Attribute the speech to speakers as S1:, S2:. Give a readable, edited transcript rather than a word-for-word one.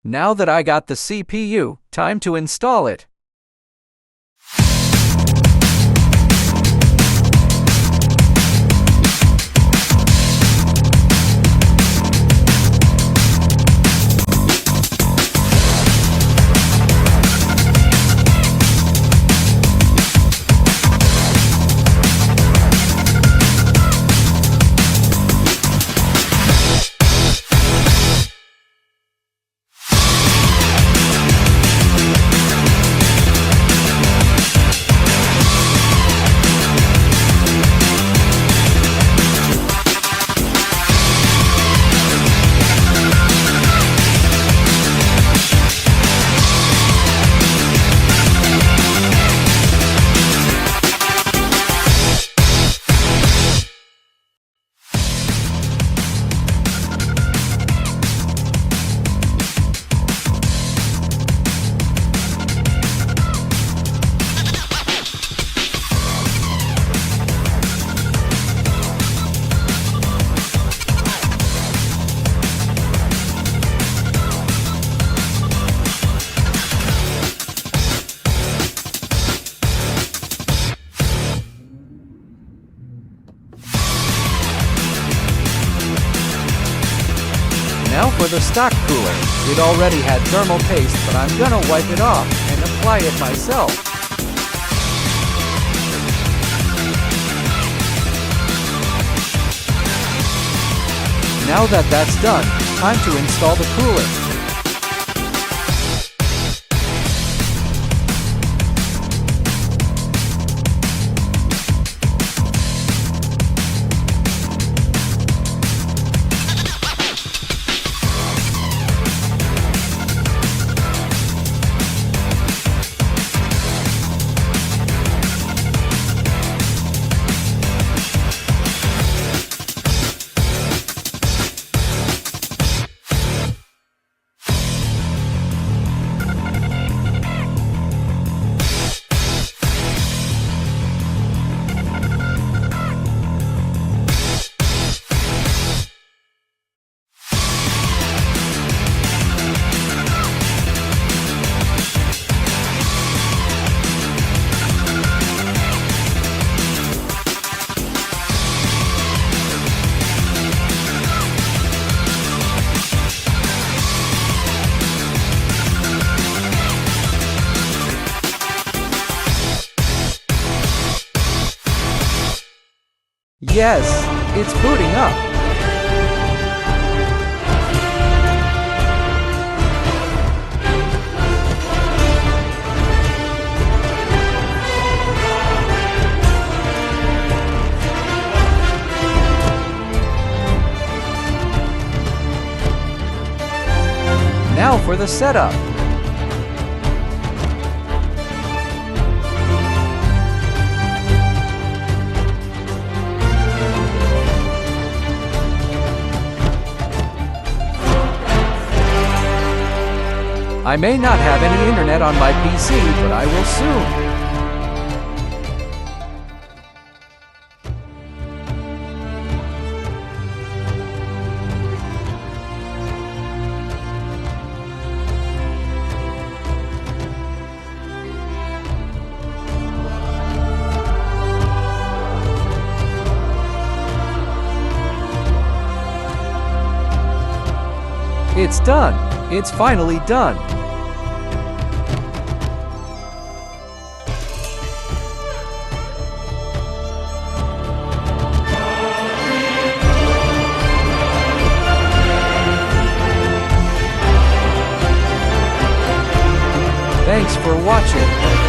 S1: Now that I got the CPU, time to install it. Now for the stock cooler. It already had thermal paste, but I'm gonna wipe it off and apply it myself. Now that that's done, time to install the cooler. Yes, it's booting up. Now for the setup. I may not have any internet on my PC, but I will soon. It's done. It's finally done. Thanks for watching.